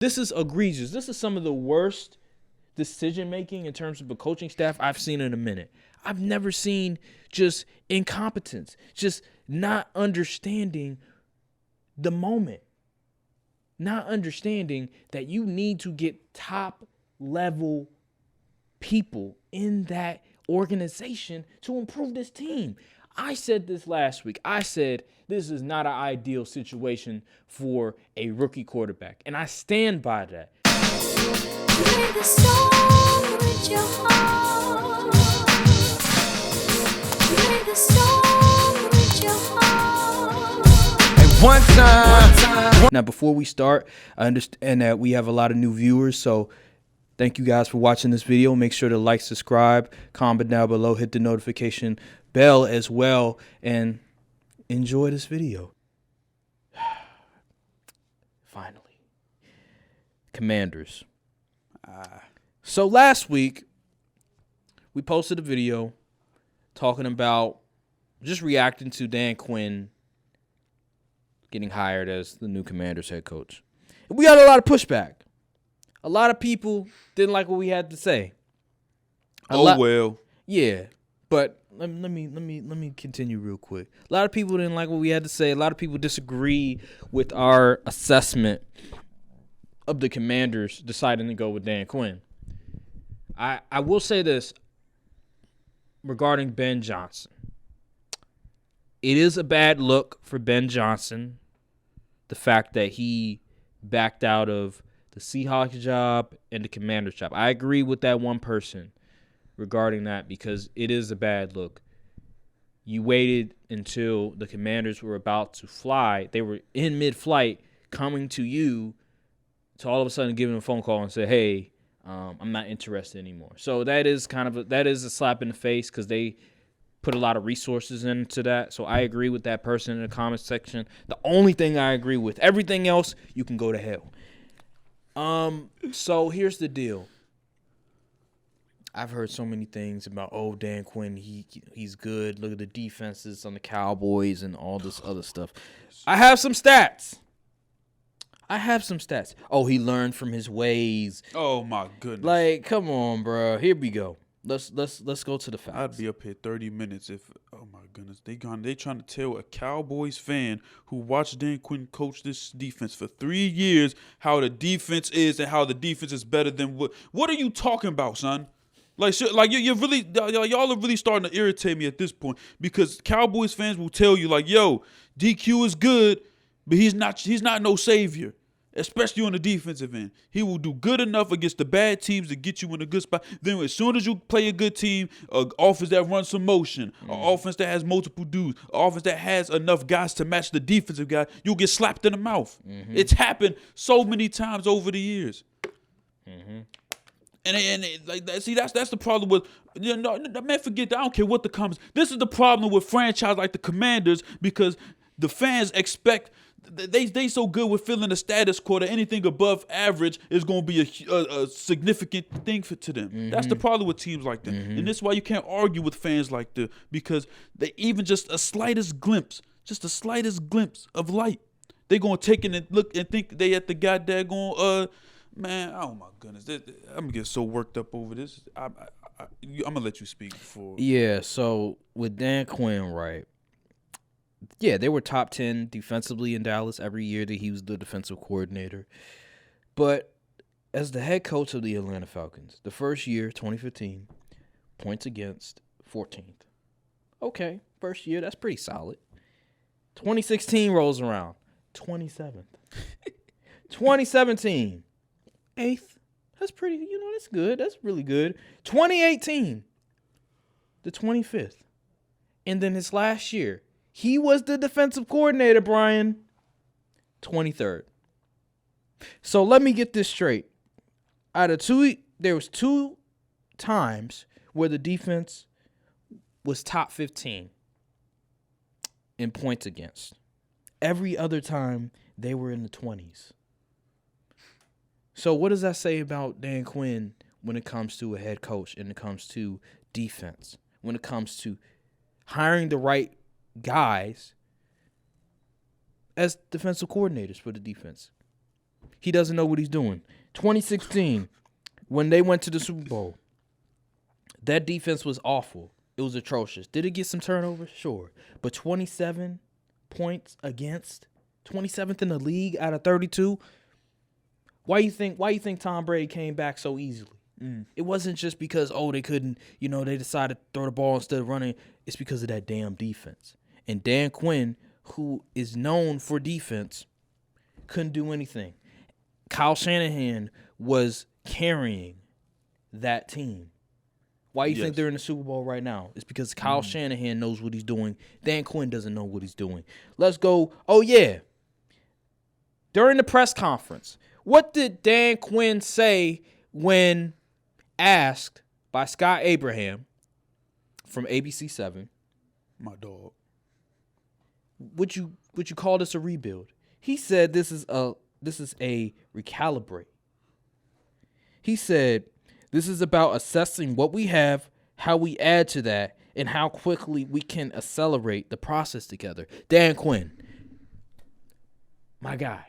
This is egregious. This is some of the worst decision-making in terms of a coaching staff I've seen in a minute. I've never seen just incompetence, just not understanding the moment, not understanding that you need to get top-level people in that organization to improve this team. I said this last week. I said this is not an ideal situation for a rookie quarterback, and I stand by that. Play the song with your heart. Play the song with your heart. At one time. Now, before we start, I understand that we have a lot of new viewers, so thank you guys for watching this video. Make sure to like, subscribe, comment down below, hit the notification bell as well, and enjoy this video. Finally. Commanders. So last week, we posted a video talking about just reacting to Dan Quinn getting hired as the new Commanders head coach. And we got a lot of pushback. A lot of people didn't like what we had to say. Well. Yeah, but let me continue real quick. A lot of people didn't like what we had to say. A lot of people disagree with our assessment of the Commanders deciding to go with Dan Quinn. I will say this regarding Ben Johnson. It is a bad look for Ben Johnson, the fact that he backed out of the Seahawks job and the Commanders job. I agree with that one person regarding that because it is a bad look. You waited until the Commanders were about to fly. They were in mid-flight coming to you to all of a sudden give him a phone call and say, hey, I'm not interested anymore. So that is a slap in the face because they put a lot of resources into that. So I agree with that person in the comment section. The only thing I agree with, everything else, you can go to hell. So here's the deal. I've heard so many things about, Dan Quinn, he's good. Look at the defenses on the Cowboys and all this other stuff. I have some stats. Oh, he learned from his ways. Oh my goodness. Like, come on, bro. Here we go. Let's go to the facts. I'd be up here 30 minutes if, oh my goodness, they trying to tell a Cowboys fan who watched Dan Quinn coach this defense for 3 years how the defense is and how the defense is better than what are you talking about, son? Like you're really, y'all are really starting to irritate me at this point because Cowboys fans will tell you like, yo, DQ is good, but he's not no savior. Especially on the defensive end. He will do good enough against the bad teams to get you in a good spot. Then as soon as you play a good team, an offense that runs some motion, an offense that has multiple dudes, an offense that has enough guys to match the defensive guy, you'll get slapped in the mouth. Mm-hmm. It's happened so many times over the years. Mm-hmm. And like that, see, that's the problem with, man, forget that. I don't care what the comments. This is the problem with franchise like the Commanders because the fans expect. They so good with filling the status quo that anything above average is going to be a significant thing to them. Mm-hmm. That's the problem with teams like that. Mm-hmm. And this is why you can't argue with fans like that because they even just a slightest glimpse of light, they're going to take it and look and think they at the goddamn man, oh my goodness. I'm going to get so worked up over this. I'm going to let you speak before. Yeah, so with Dan Quinn, right? Yeah, they were top 10 defensively in Dallas every year that he was the defensive coordinator. But as the head coach of the Atlanta Falcons, the first year, 2015, points against 14th. Okay, first year, that's pretty solid. 2016 rolls around, 27th. 2017, 8th. That's pretty, that's good. That's really good. 2018, the 25th. And then his last year, he was the defensive coordinator, Brian. 23rd. So let me get this straight. Out of there was 2 times where the defense was top 15 in points against. Every other time, they were in the 20s. So what does that say about Dan Quinn when it comes to a head coach and it comes to defense, when it comes to hiring the right guys as defensive coordinators for the defense? He doesn't know what he's doing. 2016, when they went to the Super Bowl, that defense was awful. It was atrocious. Did it get some turnovers? Sure. But 27 points against, 27th in the league out of 32. Why you think Tom Brady came back so easily? It wasn't just because, they couldn't, they decided to throw the ball instead of running. It's because of that damn defense. And Dan Quinn, who is known for defense, couldn't do anything. Kyle Shanahan was carrying that team. Why you think they're in the Super Bowl right now? It's because Kyle Shanahan knows what he's doing. Dan Quinn doesn't know what he's doing. Let's go. Oh, yeah. During the press conference, what did Dan Quinn say when asked by Scott Abraham from ABC7? My dog. Would you call this a rebuild? He said this is a recalibrate. He said this is about assessing what we have, how we add to that, and how quickly we can accelerate the process together. Dan Quinn, my guy.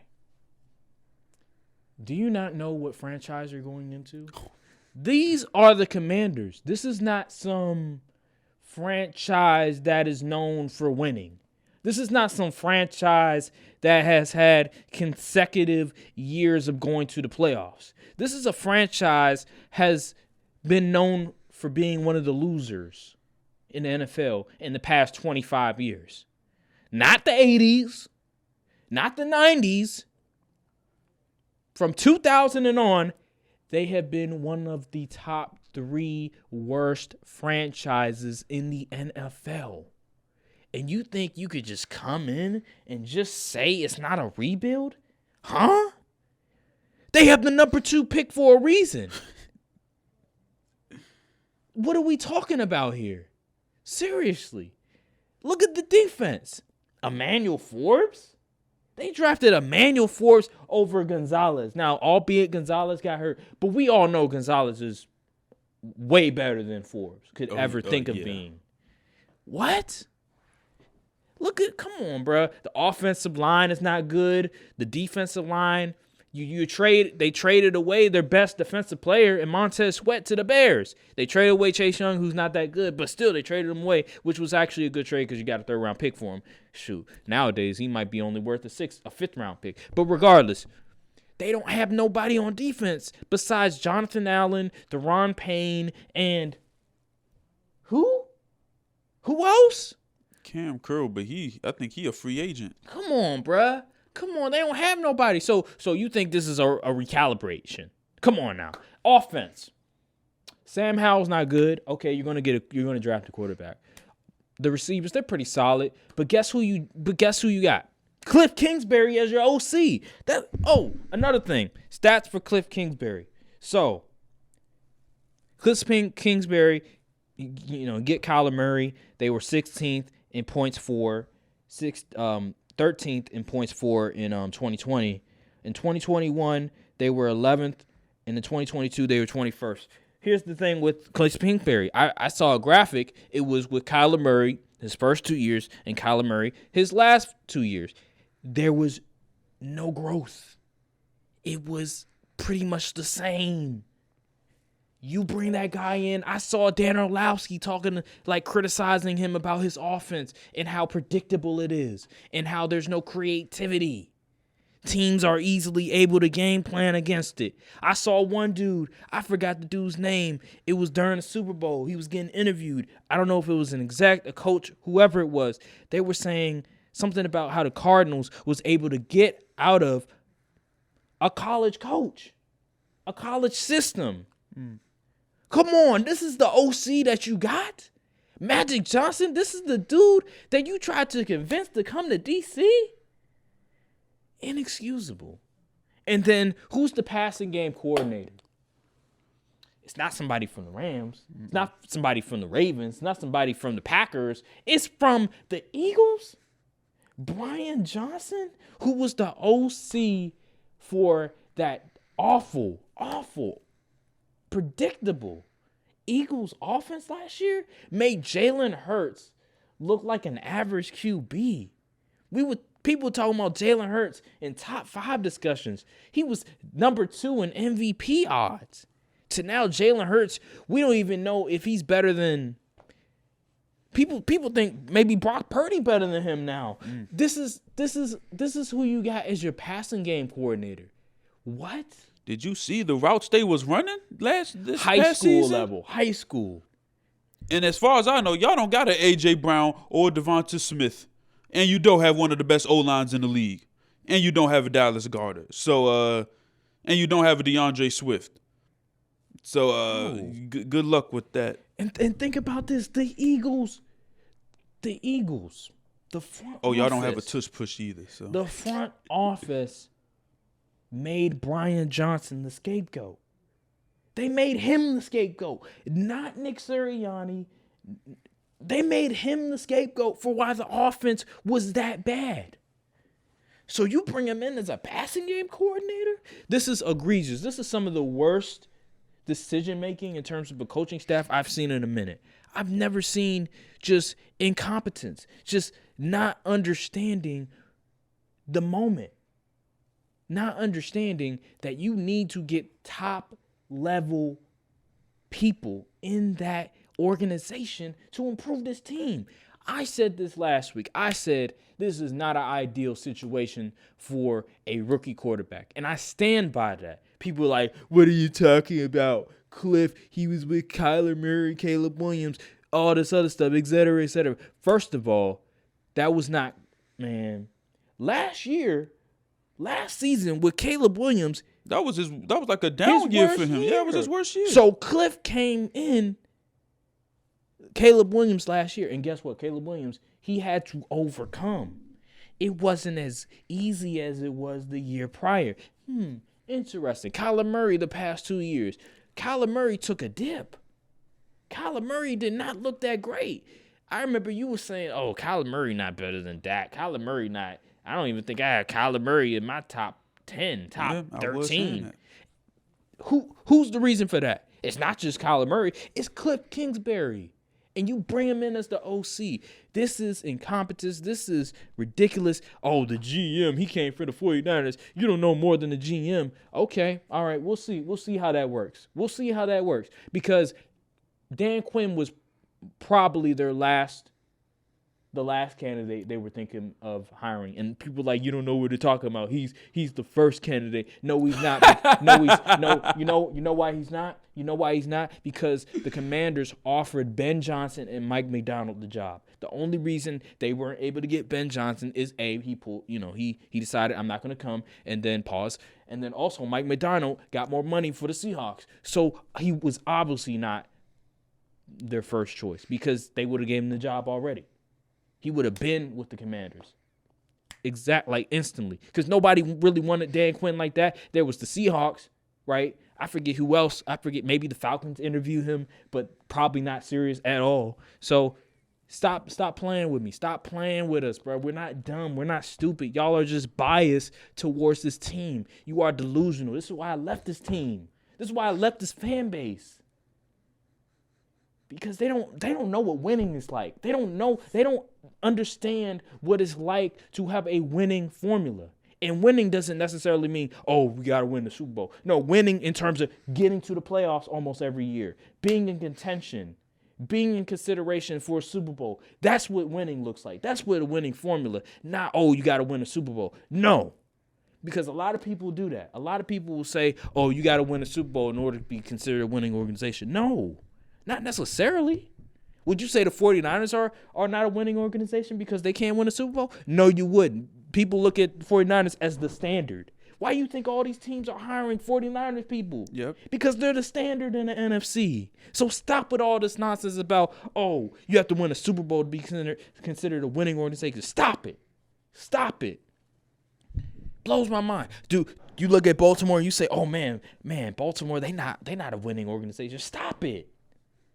Do you not know what franchise you're going into? These are the Commanders. This is not some franchise that is known for winning. This is not some franchise that has had consecutive years of going to the playoffs. This is a franchise has been known for being one of the losers in the NFL in the past 25 years. Not the 80s, not the 90s. From 2000 and on, they have been one of the top 3 worst franchises in the NFL. And you think you could just come in and just say it's not a rebuild? Huh? They have the number 2 pick for a reason. What are we talking about here? Seriously. Look at the defense. Emmanuel Forbes? They drafted Emmanuel Forbes over Gonzalez. Now, albeit Gonzalez got hurt, but we all know Gonzalez is way better than Forbes could ever think of being. What? Come on, bro. The offensive line is not good. The defensive line, they traded away their best defensive player in Montez Sweat to the Bears. They traded away Chase Young, who's not that good, but still they traded him away, which was actually a good trade because you got a 3rd-round pick for him. Shoot, nowadays he might be only worth a 5th-round pick. But regardless, they don't have nobody on defense besides Jonathan Allen, Deron Payne, and who? Who else? Cam Curl, but I think he a free agent. Come on, bruh. Come on, they don't have nobody. So you think this is a recalibration? Come on now. Offense. Sam Howell's not good. Okay, you're gonna draft a quarterback. The receivers, they're pretty solid. But guess who you got? Kliff Kingsbury as your OC. Another thing. Stats for Kliff Kingsbury. So Kliff Kingsbury, get Kyler Murray. They were 16th in points for 13th in points for in 2020. In 2021, they were 11th. And in 2022, they were 21st. Here's the thing with Kliff Kingsbury. I saw a graphic. It was with Kyler Murray, his first 2 years, and Kyler Murray, his last 2 years. There was no growth. It was pretty much the same. You bring that guy in. I saw Dan Orlovsky criticizing him about his offense and how predictable it is and how there's no creativity. Teams are easily able to game plan against it. I saw one dude, I forgot the dude's name. It was during the Super Bowl. He was getting interviewed. I don't know if it was an exec, a coach, whoever it was. They were saying something about how the Cardinals was able to get out of a college coach, a college system. Come on, this is the OC that you got? Magic Johnson, this is the dude that you tried to convince to come to D.C.? Inexcusable. And then who's the passing game coordinator? It's not somebody from the Rams. It's not somebody from the Ravens. It's not somebody from the Packers. It's from the Eagles. Brian Johnson, who was the OC for that awful, predictable Eagles offense last year, made Jalen Hurts look like an average QB. People talking about Jalen Hurts in top 5 discussions. He was number 2 in MVP odds. To now Jalen Hurts, we don't even know if he's better than people think maybe Brock Purdy better than him now. This is who you got as your passing game coordinator. What? Did you see the routes they was running this High past school season? level. High school. And as far as I know, y'all don't got an A.J. Brown or Devonta Smith. And you don't have one of the best O-lines in the league. And you don't have a Dallas Goedert. So, and you don't have a DeAndre Swift. So, good luck with that. And think about this. The Eagles. The front Oh, y'all office, don't have a tush push either. So the front office made Brian Johnson the scapegoat. They made him the scapegoat, not Nick Sirianni. They made him the scapegoat for why the offense was that bad. So you bring him in as a passing game coordinator? This is egregious. This is some of the worst decision-making in terms of a coaching staff I've seen in a minute. I've never seen just incompetence, just not understanding the moment, not understanding that you need to get top-level people in that organization to improve this team. I said this last week. I said this is not an ideal situation for a rookie quarterback, and I stand by that. People are like, what are you talking about? Kliff, he was with Kyler Murray, Caleb Williams, all this other stuff, et cetera, et cetera. First of all, that was not, man. Last season with Caleb Williams, that was like a down year for him. Yeah, it was his worst year. So Kliff came in Caleb Williams last year, and guess what? Caleb Williams, he had to overcome. It wasn't as easy as it was the year prior. Interesting. Kyler Murray the past 2 years. Kyler Murray took a dip. Kyler Murray did not look that great. I remember you were saying, oh, Kyler Murray not better than Dak. Kyler Murray not. I don't even think I have Kyler Murray in my top 10, top 13. Who's the reason for that? It's not just Kyler Murray. It's Kliff Kingsbury. And you bring him in as the OC. This is incompetence. This is ridiculous. Oh, the GM, he came for the 49ers. You don't know more than the GM. Okay, all right, we'll see. We'll see how that works. Because Dan Quinn was probably the last candidate they were thinking of hiring. And people like, you don't know what they're talking about. He's the first candidate. No, he's not. You know why he's not? You know why he's not? Because the Commanders offered Ben Johnson and Mike McDonald the job. The only reason they weren't able to get Ben Johnson is he decided I'm not going to come, and then pause. And then also Mike McDonald got more money for the Seahawks. So he was obviously not their first choice because they would have given him the job already. He would have been with the Commanders. Instantly. Because nobody really wanted Dan Quinn like that. There was the Seahawks, right? I forget who else. Maybe the Falcons interviewed him, but probably not serious at all. So stop playing with me. Stop playing with us, bro. We're not dumb. We're not stupid. Y'all are just biased towards this team. You are delusional. This is why I left this team. This is why I left this fan base. Because they don't know what winning is like. They don't understand what it's like to have a winning formula. And winning doesn't necessarily mean, oh, we got to win the Super Bowl. No, winning in terms of getting to the playoffs almost every year, being in contention, being in consideration for a Super Bowl. That's what winning looks like. That's what a winning formula. Not, oh, you got to win a Super Bowl. No. Because a lot of people do that. A lot of people will say, oh, you got to win a Super Bowl in order to be considered a winning organization. No. Not necessarily. Would you say the 49ers are not a winning organization because they can't win a Super Bowl? No, you wouldn't. People look at the 49ers as the standard. Why do you think all these teams are hiring 49ers people? Yep. Because they're the standard in the NFC. So stop with all this nonsense about, oh, you have to win a Super Bowl to be considered a winning organization. Stop it. Stop it. Blows my mind. Dude, you look at Baltimore and you say, oh, man, Baltimore, they not a winning organization. Stop it.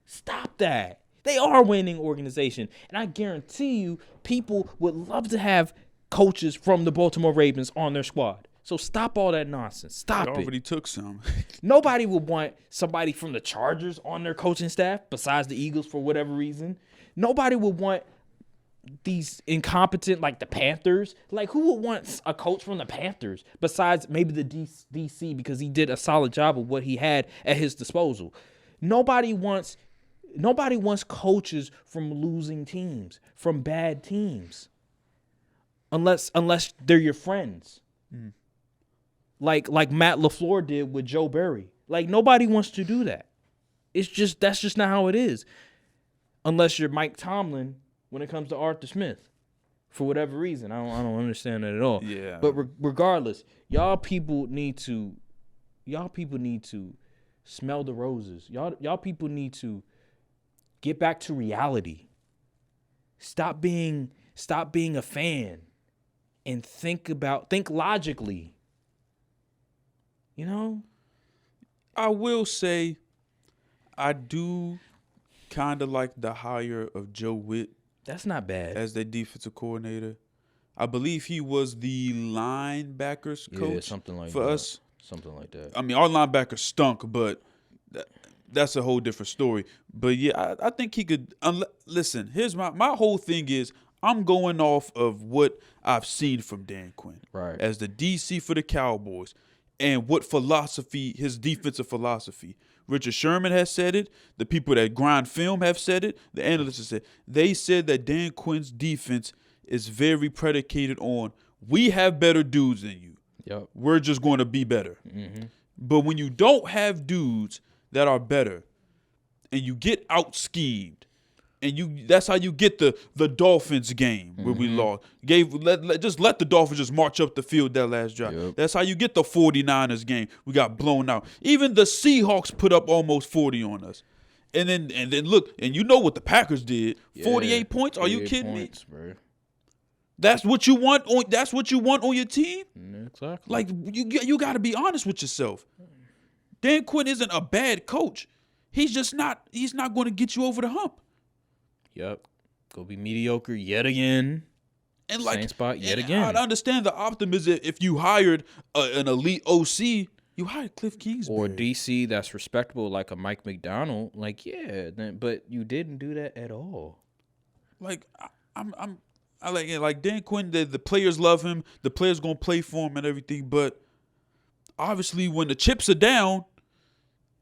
Stop that. They are a winning organization. And I guarantee you people would love to have coaches from the Baltimore Ravens on their squad. So stop all that nonsense. Stop it. They already took some. Nobody would want somebody from the Chargers on their coaching staff besides the Eagles for whatever reason. Nobody would want these incompetent, like the Panthers. Like, who would want a coach from the Panthers besides maybe the DC because he did a solid job of what he had at his disposal? Nobody wants coaches from losing teams, from bad teams, unless they're your friends. Like Matt LaFleur did with Joe Barry. Like, nobody wants to do that. That's just not how it is. Unless you're Mike Tomlin when it comes to Arthur Smith. For whatever reason. I don't understand that at all. Yeah. But regardless, y'all people need to smell the roses. Y'all people need to get back to reality. Stop being a fan and think logically. You know? I will say I do kind of like the hire of Joe Witt. That's not bad. As their defensive coordinator. I believe he was the linebackers coach something like for that. us. Something like that. I mean, our linebackers stunk, but that's a whole different story. But yeah, I think he could. Listen, here's my whole thing is I'm going off of what I've seen from Dan Quinn, Right. as the DC for the Cowboys, and what philosophy, his defensive philosophy. Richard Sherman has said it. The people that grind film have said it. The analysts have said it. They said that Dan Quinn's defense is very predicated on we have better dudes than you. Yep. We're just going to be better. Mm-hmm. But when you don't have dudes that are better and you get out-schemed, and that's how you get the Dolphins game where we lost. Just let the Dolphins just march up the field that last drive. Yep. That's how you get the 49ers game. We got blown out. Even the Seahawks put up almost 40 on us. And then look, and you know what the Packers did. 48 points? Are you kidding me? Bro. That's what you want on your team? Exactly. Like, you got to be honest with yourself. Dan Quinn isn't a bad coach. He's not going to get you over the hump. Yep. Go be mediocre yet again. And same spot yet again. I understand the optimism if you hired an elite OC, you hired Kliff Kingsbury. Or DC that's respectable like a Mike McDonald. Like, yeah, but you didn't do that at all. Like, I like it. Like Dan Quinn, the players love him. The players going to play for him and everything. But obviously when the chips are down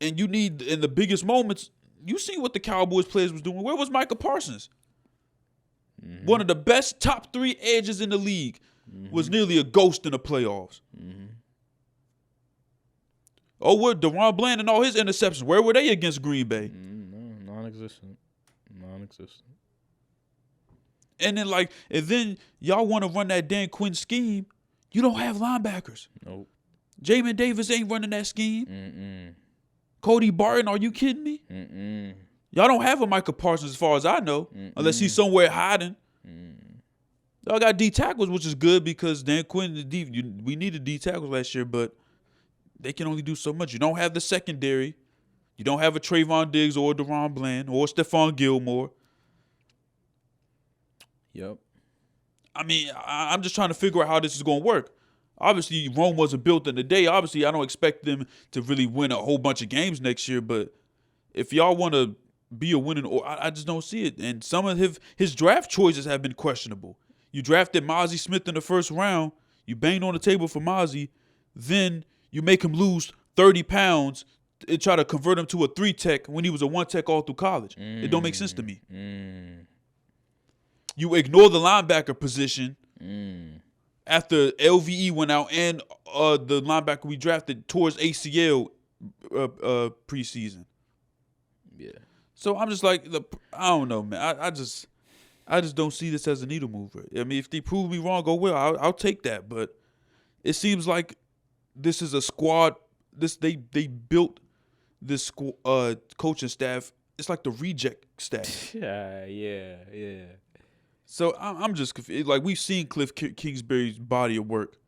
and you need in the biggest moments, you seen what the Cowboys players was doing. Where was Micah Parsons? Mm-hmm. One of the best top 3 edges in the league was nearly a ghost in the playoffs. Mm-hmm. Oh, where DeRon Bland and all his interceptions, where were they against Green Bay? No, non-existent. And then y'all want to run that Dan Quinn scheme. You don't have linebackers. Nope. Jamin Davis ain't running that scheme. Mm-mm. Cody Barton, are you kidding me? Mm-mm. Y'all don't have a Micah Parsons as far as I know, unless he's somewhere hiding. Y'all got D tackles, which is good because Dan Quinn, we needed D tackles last year, but they can only do so much. You don't have the secondary. You don't have a Trayvon Diggs or a DeRon Bland or Stephon Gilmore. Yep. I mean, I'm just trying to figure out how this is going to work. Obviously, Rome wasn't built in a day. Obviously, I don't expect them to really win a whole bunch of games next year. But if y'all want to be a winning, I just don't see it. And some of his draft choices have been questionable. You drafted Mozzie Smith in the first round. You banged on the table for Mozzie. Then you make him lose 30 pounds and try to convert him to a 3-tech when he was a 1-tech all through college. It don't make sense to me. You ignore the linebacker position after LVE went out and the linebacker we drafted towards ACL preseason. Yeah. So I'm just like, I don't know, man. I just don't see this as a needle mover. I mean, if they prove me wrong, oh well, I'll take that. But it seems like this is a squad. They built this coaching staff. It's like the reject staff. Yeah. So I'm just confused. Like, we've seen Kliff Kingsbury's body of work.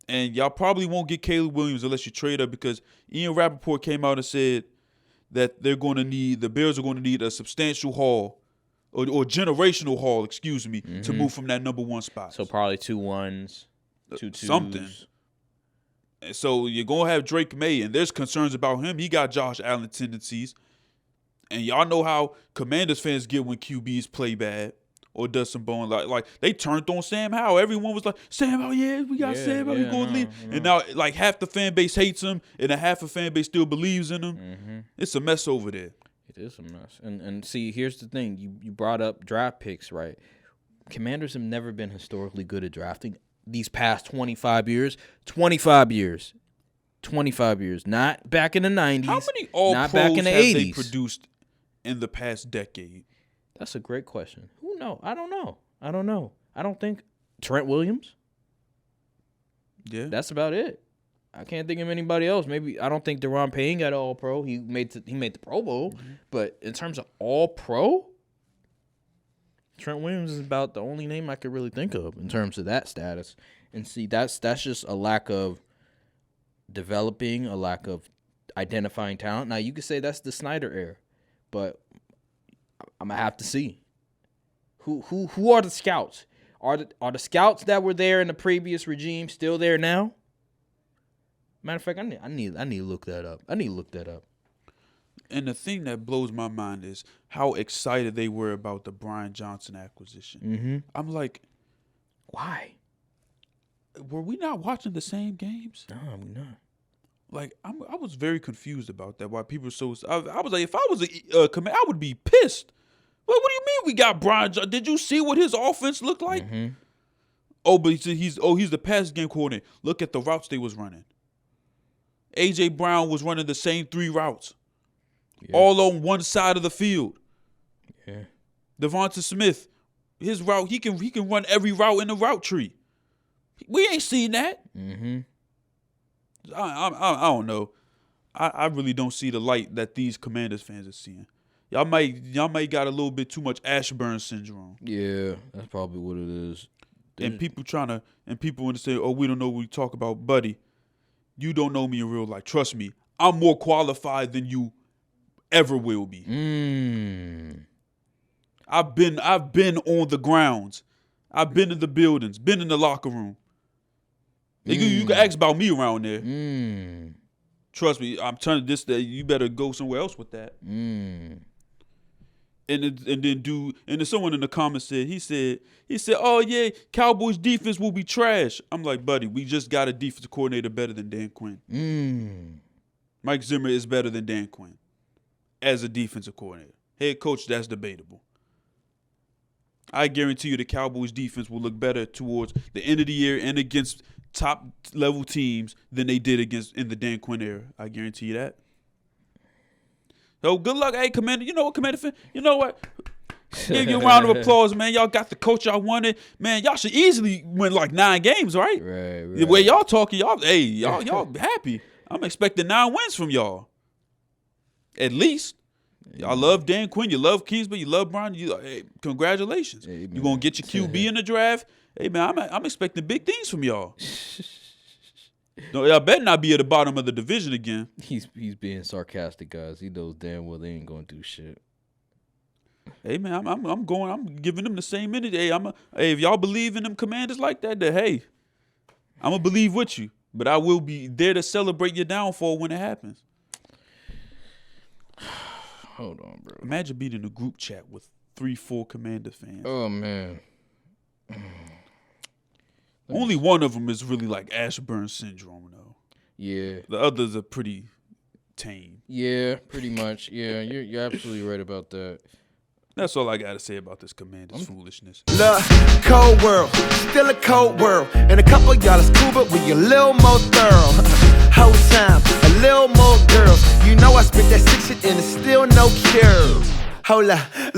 And y'all probably won't get Caleb Williams unless you trade up because Ian Rappaport came out and said that the Bears are going to need a substantial haul or generational haul, to move from that number 1 spot. So probably 2 1s, 2 2s. Something. And so you're going to have Drake May, and there's concerns about him. He got Josh Allen tendencies. And y'all know how Commanders fans get when QBs play bad or does some bone like they turned on Sam Howell. Everyone was like, Sam Howell, yeah, we got Sam Howell, we going to leave. And now like half the fan base hates him, and a half the fan base still believes in him. Mm-hmm. It's a mess over there. It is a mess. And see, here's the thing: you brought up draft picks, right? Commanders have never been historically good at drafting these past 25 years. 25 years. Not back in the 90s. How many all not pros back in the have 80s. they produced in the past decade? That's a great question. Who knows? I don't know. I don't think Trent Williams. Yeah. That's about it. I can't think of anybody else. Maybe I don't think Deron Payne got all pro. He made the Pro Bowl. Mm-hmm. But in terms of all pro, Trent Williams is about the only name I could really think of in terms of that status. And see, that's just a lack of developing, a lack of identifying talent. Now you could say that's the Snyder era, but I'm gonna have to see who are the scouts. Are the scouts that were there in the previous regime still there now? Matter of fact, I need to look that up. And the thing that blows my mind is how excited they were about the Brian Johnson acquisition. Mm-hmm. I'm like, why? Were we not watching the same games? No, we're not. Like, I was very confused about that. Why people were so? I was like, if I was a command, I would be pissed. What do you mean we got Brian Johnson? Did you see what his offense looked like? Mm-hmm. Oh, but he's the pass game coordinator. Look at the routes they was running. A.J. Brown was running the same 3 routes. Yeah. All on one side of the field. Yeah. Devonta Smith, his route, he can run every route in the route tree. We ain't seen that. Mm-hmm. I don't know. I really don't see the light that these Commanders fans are seeing. Y'all might got a little bit too much Ashburn syndrome. Yeah, that's probably what it is. And people want to say, oh, we don't know what we talk about, buddy. You don't know me in real life. Trust me, I'm more qualified than you ever will be. I've been on the grounds. I've been in the buildings, been in the locker room. You can ask about me around there. Trust me, I'm telling you this, that you better go somewhere else with that. And then someone in the comments said, he said, oh yeah, Cowboys defense will be trash. I'm like, buddy, we just got a defensive coordinator better than Dan Quinn. Mike Zimmer is better than Dan Quinn as a defensive coordinator. Head coach, that's debatable. I guarantee you the Cowboys defense will look better towards the end of the year and against top level teams than they did in the Dan Quinn era. I guarantee you that. So good luck, hey Commander. You know what, Commander? You know what? Give you a round of applause, man. Y'all got the coach y'all wanted. Man, y'all should easily win like 9 games, right? Right. The way y'all talking, y'all happy. I'm expecting 9 wins from y'all. At least. Y'all love Dan Quinn. You love Kingsbury. You love Brian. Hey, congratulations. Hey, you going to get your QB in the draft. Hey, man, I'm expecting big things from y'all. No, y'all better not be at the bottom of the division again. He's being sarcastic, guys. He knows damn well they ain't going to do shit. Hey, man, I'm giving them the same energy. Hey, if y'all believe in them Commanders like that, then hey, I'm going to believe with you. But I will be there to celebrate your downfall when it happens. Hold on, bro. Imagine being in a group chat with 3-4 Commander fans. Oh, man. Only one of them is really like Ashburn syndrome, though. Yeah. The others are pretty tame. Yeah, pretty much. Yeah, you're absolutely right about that. That's all I got to say about this Commander's foolishness. Look, cold world, still a cold world. And a couple of y'all is cool, but we a little more thorough. Whole time, a little more girls. You know I spit that 6 shit and it's still no cure. Hold up.